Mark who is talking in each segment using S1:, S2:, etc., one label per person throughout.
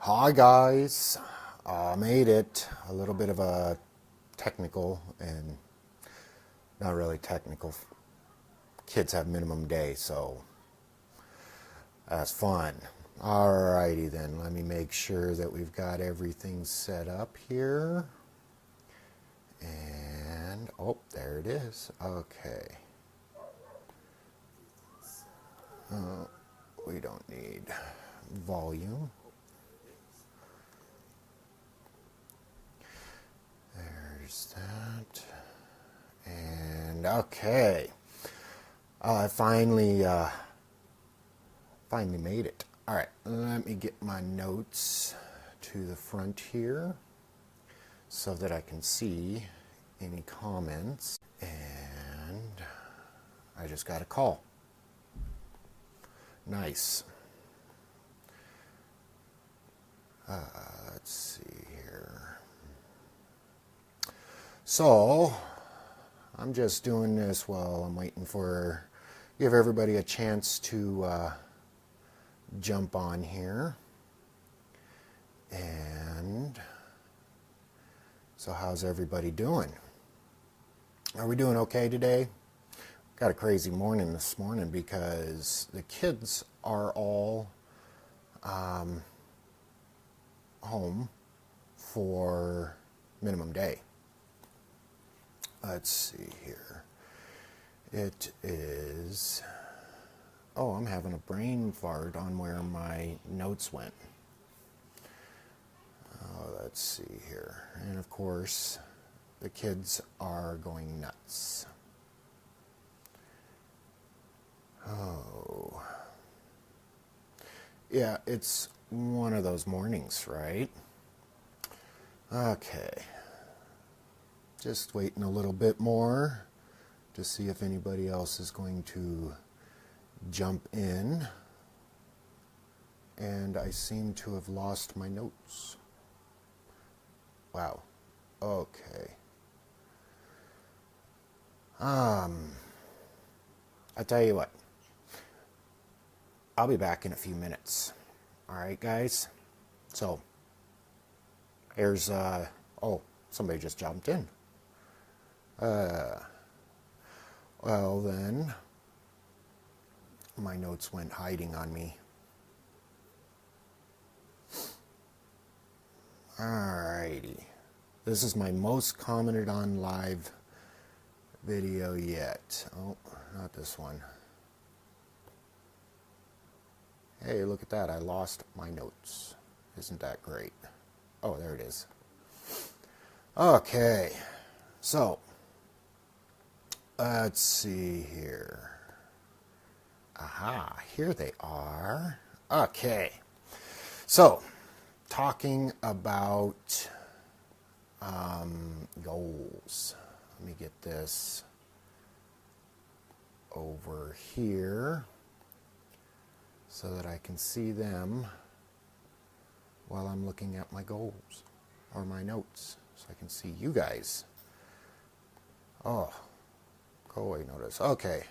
S1: Hi guys, made it. A little bit of a technical and not really technical. Kids have minimum day, so that's fun. Alrighty then, let me make sure that we've got everything set up here. And, oh, there it is. Okay. We don't need volume. There's that. And okay. I finally made it. All right, let me get my notes to the front here so that I can see any comments. And I just got a call. Nice. Let's see here. So, I'm just doing this while I'm waiting for, give everybody a chance to jump on here. And so how's everybody doing? Are we doing okay today? Got a crazy morning this morning because the kids are all home for minimum day. Let's see here. It is, oh, I'm having a brain fart on where my notes went. Oh, let's see here. And of course, the kids are going nuts. Oh. Yeah, it's one of those mornings, right? Okay. Just waiting a little bit more to see if anybody else is going to jump in. And I seem to have lost my notes. Wow. Okay. I tell you what. I'll be back in a few minutes. All right, guys? So, here's, oh, somebody just jumped in. Well then, my notes went hiding on me. Alrighty. This is my most commented on live video yet. Oh, not this one. Hey, look at that. I lost my notes. Isn't that great? Oh, there it is. Okay. So, let's see here. Aha, here they are. Okay. So, talking about goals. Let me get this over here so that I can see them while I'm looking at my goals or my notes, so I can see you guys. Oh, go away, notice. Okay,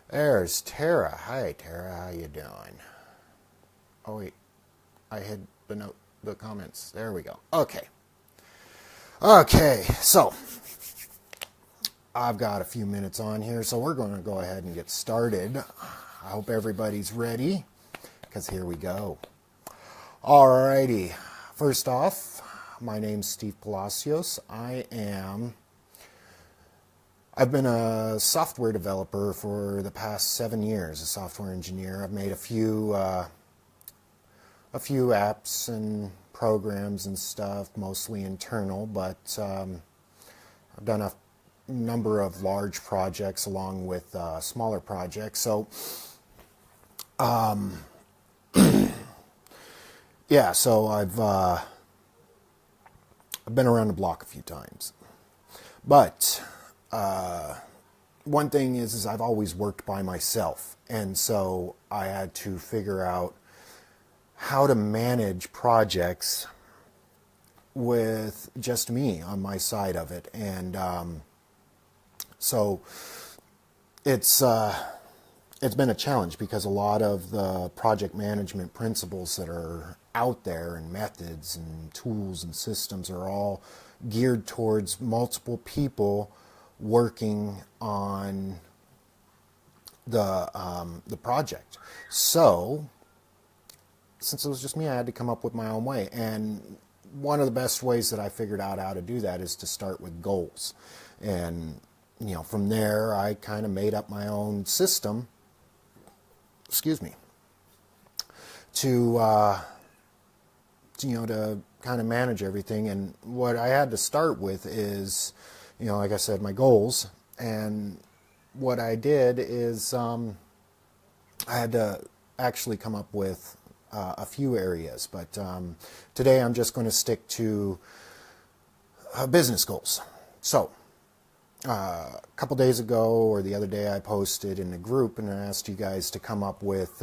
S1: there's Tara. Hi, Tara. How you doing? Oh wait, I hid the comments. There we go. Okay. Okay, so I've got a few minutes on here, so we're going to go ahead and get started. I hope everybody's ready, because here we go. Alrighty, first off, my name's Steve Palacios. I've been a software developer for the past 7 years, a software engineer. I've made a few apps and programs and stuff, mostly internal, but I've done a number of large projects along with smaller projects. So, yeah, so I've been around the block a few times. But one thing is I've always worked by myself, and so I had to figure out how to manage projects with just me on my side of it. And so it's it's been a challenge because a lot of the project management principles that are out there and methods and tools and systems are all geared towards multiple people working on the project. So since it was just me, I had to come up with my own way. And one of the best ways that I figured out how to do that is to start with goals. And, from there, I kind of made up my own system, to kind of manage everything. And what I had to start with is, like I said, my goals. And what I did is I had to actually come up with a few areas, but today I'm just going to stick to business goals. So a couple days ago or the other day I posted in the group and I asked you guys to come up with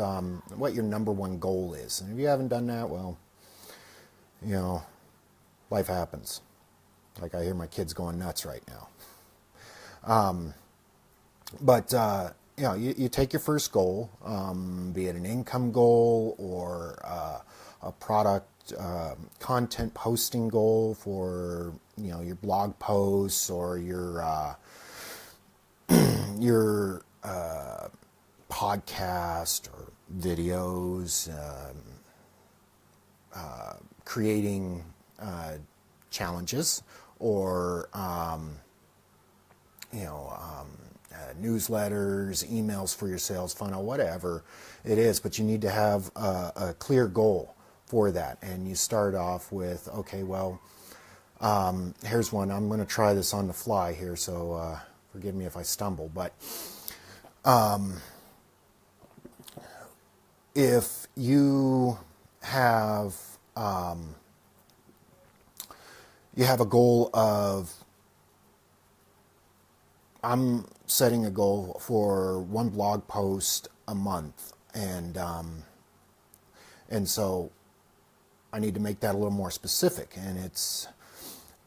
S1: what your number one goal is. And if you haven't done that, well, life happens. Like I hear my kids going nuts right now. But you take your first goal, be it an income goal or a product content posting goal for your blog posts or your podcast or videos, creating challenges or newsletters, emails for your sales funnel, whatever it is, but you need to have a clear goal for that. And you start off with, okay, well, here's one. I'm going to try this on the fly here, so forgive me if I stumble, but if you have a goal of, I'm setting a goal for one blog post a month, and so I need to make that a little more specific, and it's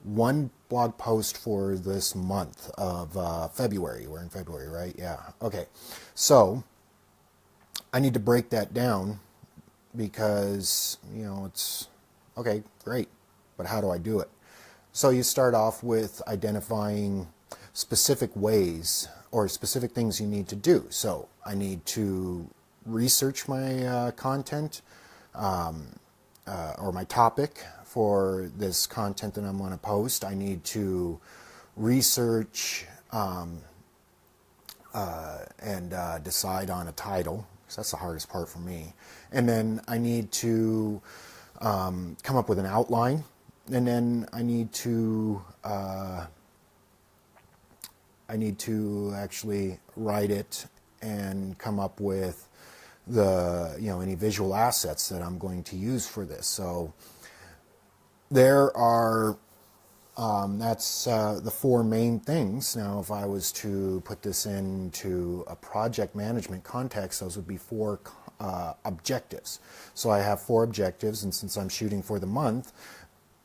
S1: one blog post for this month of February. We're in February, right? Yeah. Okay. So I need to break that down because, it's okay, great, but how do I do it? So you start off with identifying specific ways or specific things you need to do. So I need to research my content or my topic for this content that I'm going to post. I need to research and decide on a title, because that's the hardest part for me. And then I need to come up with an outline, and then I need to actually write it and come up with the any visual assets that I'm going to use for this. So there are that's the four main things. Now, if I was to put this into a project management context, those would be four objectives. So I have four objectives, and since I'm shooting for the month,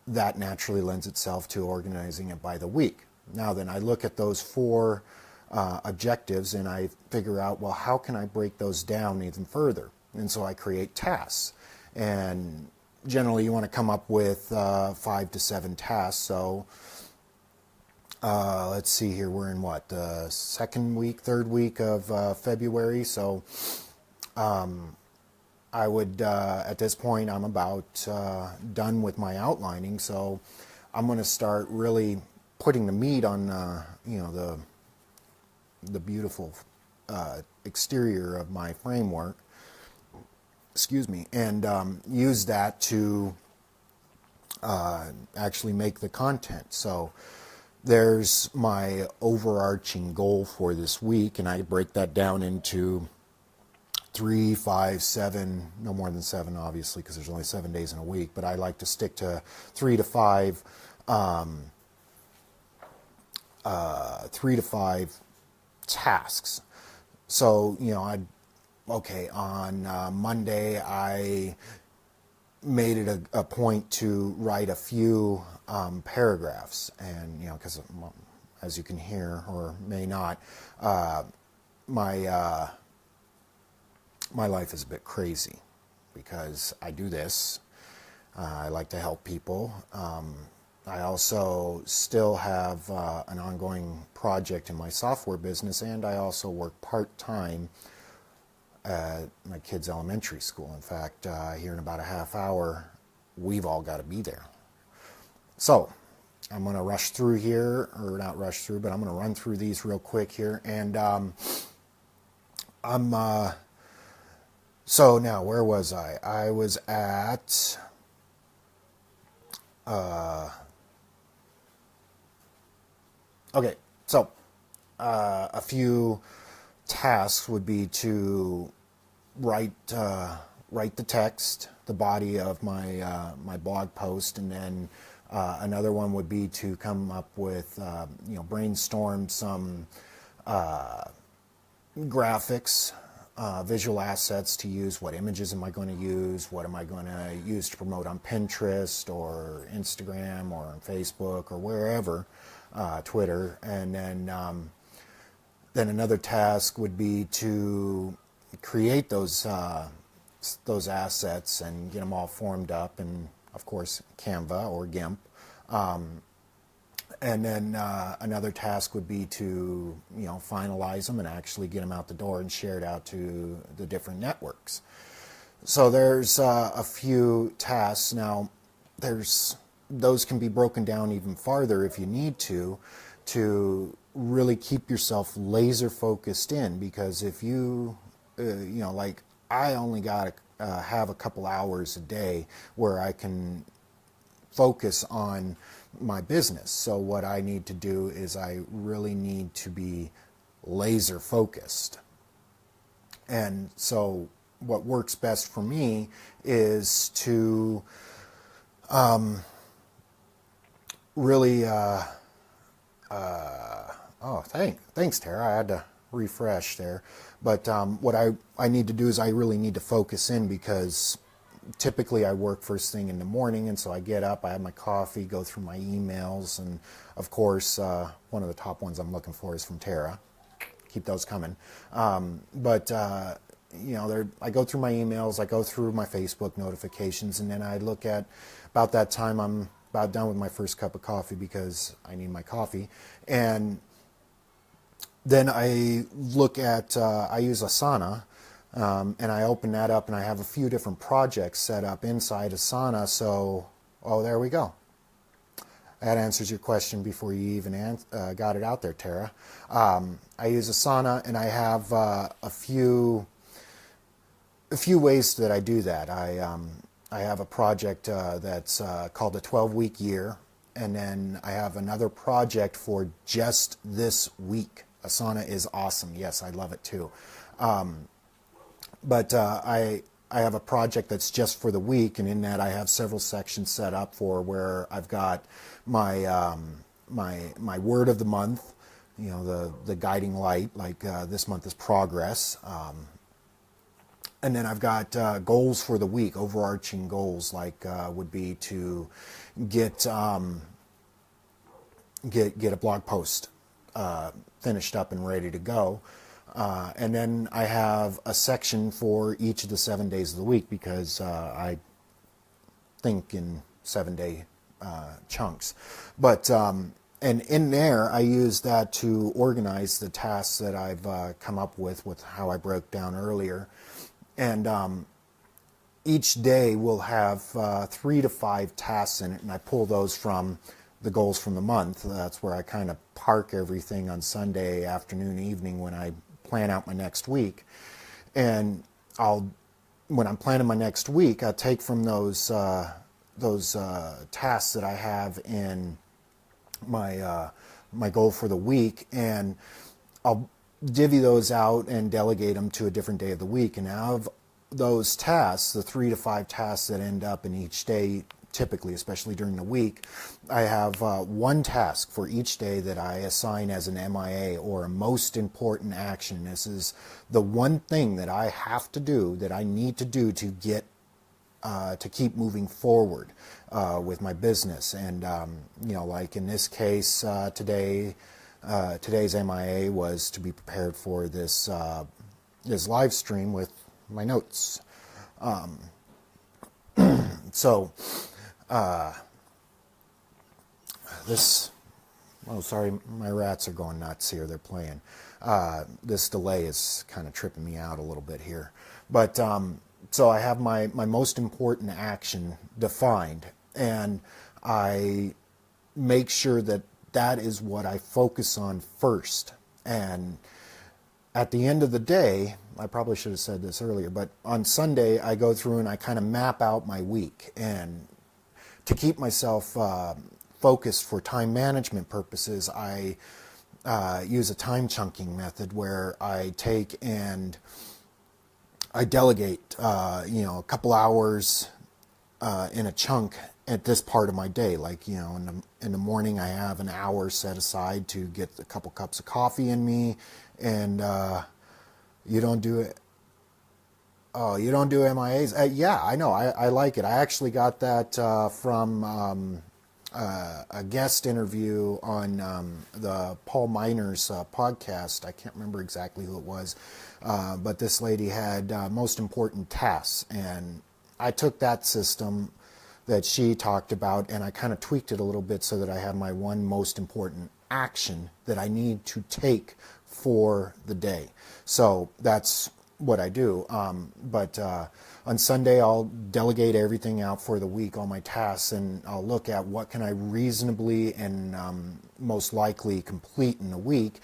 S1: that naturally lends itself to organizing it by the week. Now then, I look at those four objectives and I figure out, well, how can I break those down even further? And so I create tasks. And generally you want to come up with 5 to 7 tasks. So let's see here, we're in what, the third week of February. So I would, at this point, I'm about done with my outlining. So I'm going to start really putting the meat on, the beautiful exterior of my framework, and use that to actually make the content. So there's my overarching goal for this week, and I break that down into 3, 5, 7, no more than 7, obviously, because there's only 7 days in a week, but I like to stick to 3 to 5 tasks. So, on Monday, I made it a point to write a few paragraphs, and, because as you can hear, or may not, my my life is a bit crazy because I do this. I like to help people. I also still have an ongoing project in my software business, and I also work part-time at my kids' elementary school. In fact, here in about a half hour, we've all got to be there. So I'm going to rush through here, or not rush through, but I'm going to run through these real quick here. And so now, where was I? I was at okay, so a few tasks would be to write the text, the body of my my blog post, and then another one would be to come up with brainstorm some graphics, visual assets to use. What images am I going to use? What am I going to use to promote on Pinterest or Instagram or on Facebook or wherever, Twitter. And then another task would be to create those assets and get them all formed up in, of course, Canva or GIMP. And then another task would be to finalize them and actually get them out the door and share it out to the different networks. So there's a few tasks. Now those can be broken down even farther if you need to really keep yourself laser focused in, because if you like I only got to have a couple hours a day where I can focus on my business. So what I need to do is I really need to be laser focused. And so what works best for me is to really thanks Tara, I had to refresh there. But what I need to do is I really need to focus in, because typically I work first thing in the morning, and so I get up, I have my coffee, go through my emails, and of course one of the top ones I'm looking for is from Tara. Keep those coming. I go through my emails, I go through my Facebook notifications, and then I look at, about that time I'm about done with my first cup of coffee because I need my coffee, and then I look at, I use Asana. And I open that up, and I have a few different projects set up inside Asana. So, there we go. That answers your question before you even got it out there, Tara. I use Asana, and I have a few ways that I do that. I have a project that's called a 12-week year, and then I have another project for just this week. Asana is awesome. Yes, I love it too. But I have a project that's just for the week, and in that I have several sections set up for where I've got my my word of the month, the guiding light, like this month is progress, and then I've got goals for the week, overarching goals, like would be to get a blog post finished up and ready to go. And then I have a section for each of the 7 days of the week, because I think in 7-day chunks. But and in there, I use that to organize the tasks that I've come up with how I broke down earlier. And each day will have 3 to 5 tasks in it, and I pull those from the goals from the month. That's where I kind of park everything on Sunday afternoon, evening, when I plan out my next week. And when I'm planning my next week, I take from those tasks that I have in my my goal for the week, and I'll divvy those out and delegate them to a different day of the week. And out of those tasks, the 3 to 5 tasks that end up in each day, typically, especially during the week, I have one task for each day that I assign as an MIA, or a most important action. This is the one thing that I have to do, that I need to do to get to keep moving forward with my business. And like in this case, today's MIA was to be prepared for this this live stream with my notes. So this, oh sorry, my rats are going nuts here, they're playing. This delay is kind of tripping me out a little bit here. But so I have my most important action defined, and I make sure that that is what I focus on first. And at the end of the day, I probably should have said this earlier, but on Sunday I go through and I kind of map out my week, and to keep myself focused for time management purposes, I use a time chunking method where I take and I delegate, a couple hours in a chunk at this part of my day. Like, in the morning I have an hour set aside to get a couple cups of coffee in me, and you don't do it. Oh, you don't do MIAs? Yeah, I know. I like it. I actually got that from a guest interview on the Paul Miner's podcast. I can't remember exactly who it was, but this lady had most important tasks, and I took that system that she talked about and I kind of tweaked it a little bit so that I have my one most important action that I need to take for the day. So that's what I do. But on Sunday I'll delegate everything out for the week, all my tasks, and I'll look at what can I reasonably and most likely complete in a week.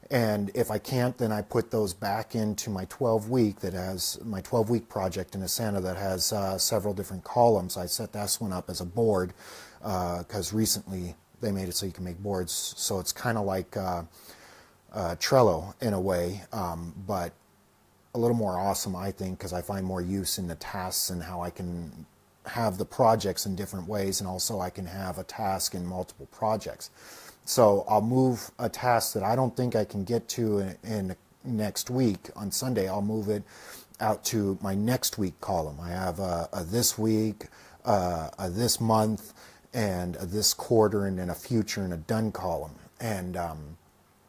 S1: And if I can't, then I put those back into my 12-week that has my 12-week project in Asana that has several different columns. I set that one up as a board because recently they made it so you can make boards. So it's kind of like Trello in a way, but a little more awesome, I think, because I find more use in the tasks and how I can have the projects in different ways, and also I can have a task in multiple projects. So I'll move a task that I don't think I can get to in next week on Sunday. I'll move it out to my next week column. I have a this week, a this month, and a this quarter, and then a future and a done column. And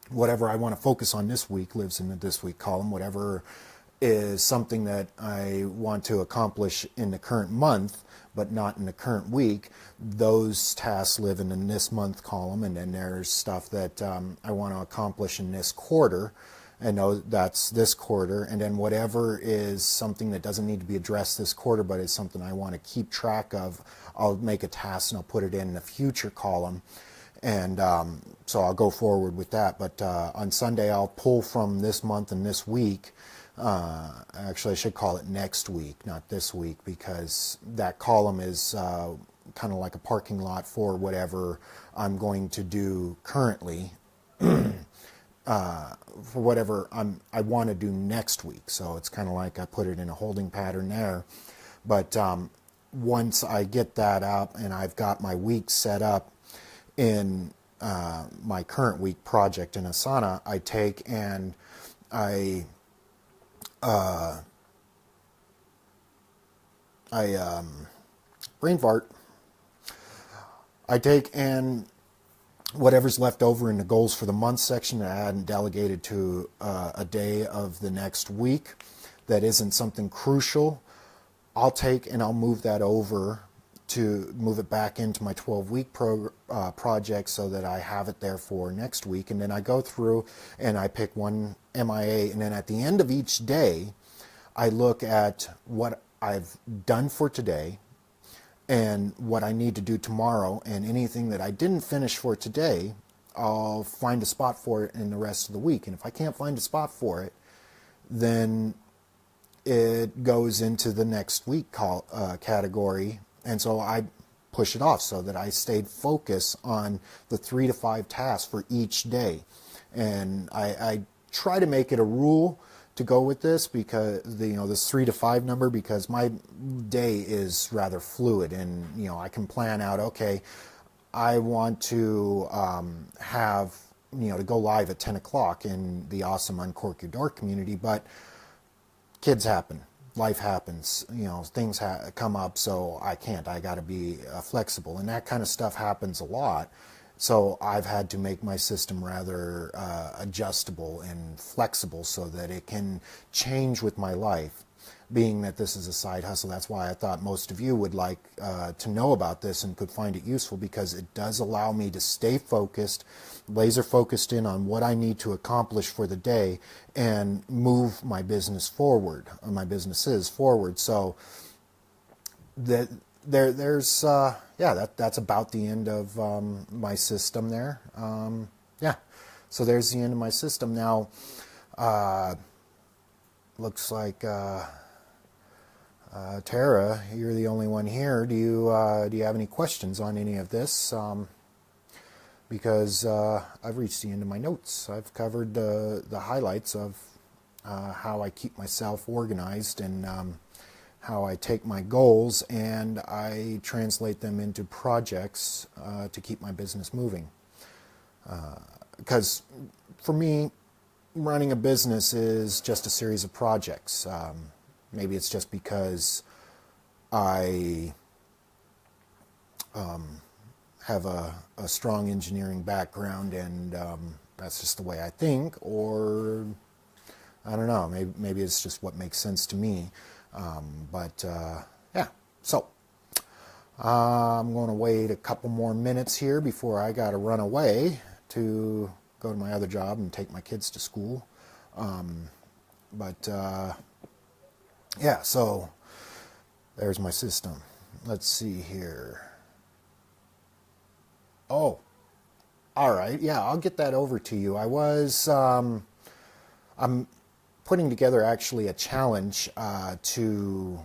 S1: whatever I want to focus on this week lives in the this week column. Whatever is something that I want to accomplish in the current month but not in the current week, those tasks live in the this month column. And then there's stuff that I want to accomplish in this quarter, and that's this quarter. And then whatever is something that doesn't need to be addressed this quarter but is something I want to keep track of, I'll make a task and I'll put it in the future column. And so I'll go forward with that. But on Sunday I'll pull from this month and this week. Actually, I should call it next week, not this week, because that column is kind of like a parking lot for whatever I'm going to do currently, for whatever I want to do next week. So it's kind of like I put it in a holding pattern there. But once I get that up and I've got my week set up in my current week project in Asana, I take and I brain fart. I take and whatever's left over in the goals for the month section that I hadn't delegated to a day of the next week that isn't something crucial, I'll take and I'll move that over to move it back into my 12-week project so that I have it there for next week. And then I go through and I pick one MIA, and then at the end of each day I look at what I've done for today and what I need to do tomorrow, and anything that I didn't finish for today, I'll find a spot for it in the rest of the week. And if I can't find a spot for it, then it goes into the next week category. And so I push it off so that I stayed focused on the 3 to 5 tasks for each day. And I try to make it a rule to go with this, because this 3 to 5 number, because my day is rather fluid, and I can plan out, okay, I want to have to go live at 10 o'clock in the awesome Uncork Your Door community, but kids happen, life happens, things come up, so I can't. I got to be flexible, and that kind of stuff happens a lot. So I've had to make my system rather adjustable and flexible so that it can change with my life. being that this is a side hustle. That's why I thought most of you would like to know about this and could find it useful, because it does allow me to stay focused, laser focused in on what I need to accomplish for the day and move my business forward, or my businesses forward. So that there's yeah, that's about the end of my system there. Yeah, so there's the end of my system. Now looks like Tara, you're the only one here. Do you have any questions on any of this? Because I've reached the end of my notes. I've covered the highlights of how I keep myself organized, and how I take my goals and I translate them into projects to keep my business moving. Because for me, running a business is just a series of projects. Maybe it's just because I have a strong engineering background, and that's just the way I think, or I don't know, maybe it's just what makes sense to me. But yeah, so I'm going to wait a couple more minutes here before I got to run away to go to my other job and take my kids to school. But yeah, so there's my system. Let's see here. Oh, all right. Yeah, I'll get that over to you. I'm putting together actually a challenge to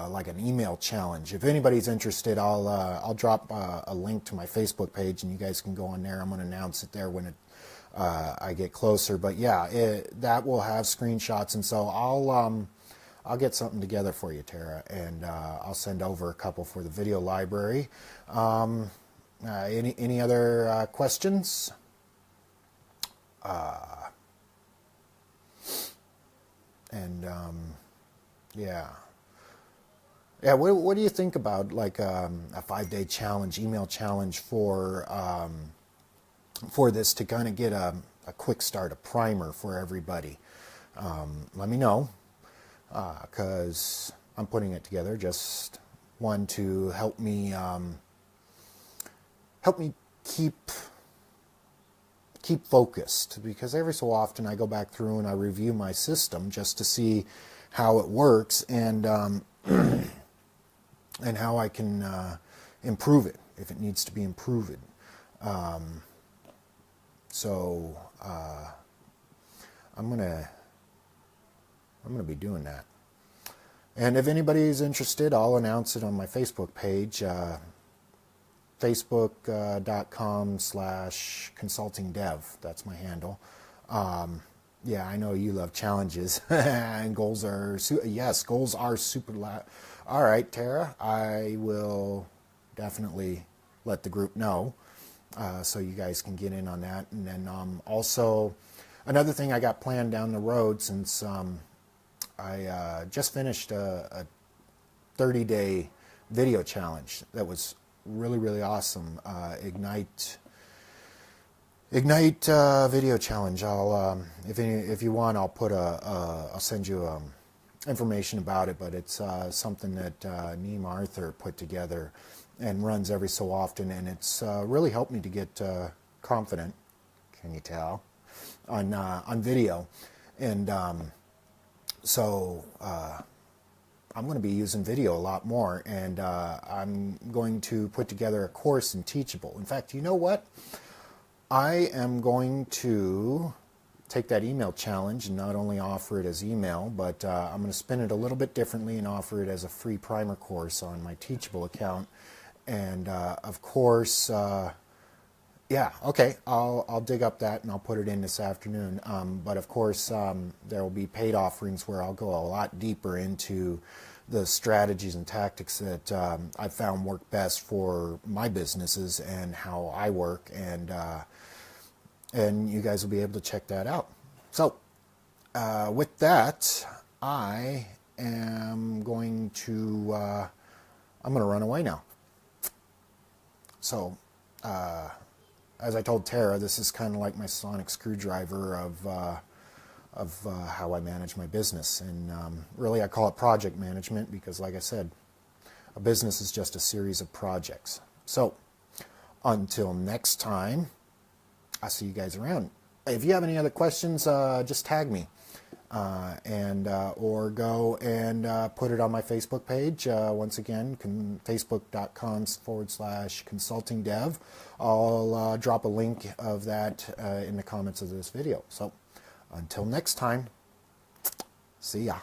S1: like an email challenge. If anybody's interested, I'll drop a link to my Facebook page, and you guys can go on there. I'm going to announce it there when I get closer. But yeah, that will have screenshots, and so I'll get something together for you, Tara, and I'll send over a couple for the video library. Any other questions? And yeah. What do you think about like a 5-day challenge, email challenge for this, to kind of get a quick start, a primer for everybody? Let me know, because I'm putting it together. Just one to help me keep focused, because every so often I go back through and I review my system just to see how it works, and and how I can improve it if it needs to be improved. So I'm gonna be doing that. And if anybody's interested, I'll announce it on my Facebook page, facebook.com/consultingdev. That's my handle. Yeah, I know you love challenges, and goals are, yes, goals are super loud. All right, Tara, I will definitely let the group know, so you guys can get in on that. And then also, another thing I got planned down the road, since I just finished a 30-day video challenge that was really, really awesome. Ignite video challenge. I'll if you want, I'll put I'll send you information about it. But it's something that Neem Arthur put together and runs every so often, and it's really helped me to get confident. Can you tell? On video, and so I'm going to be using video a lot more, and I'm going to put together a course in Teachable. In fact, you know what? I am going to take that email challenge and not only offer it as email, but I'm going to spin it a little bit differently and offer it as a free primer course on my Teachable account. And of course, yeah, okay, I'll dig up that and I'll put it in this afternoon. But of course, there will be paid offerings where I'll go a lot deeper into the strategies and tactics that I've found work best for my businesses and how I work, and you guys will be able to check that out. So with that, I am going to I'm going to run away now. So as I told Tara, this is kind of like my sonic screwdriver how I manage my business. And really I call it project management because, like I said, a business is just a series of projects. So until next time, I'll see you guys around. If you have any other questions, just tag me or go and put it on my Facebook page. Once again, facebook.com/consultingdev. I'll drop a link of that in the comments of this video. So until next time, see ya.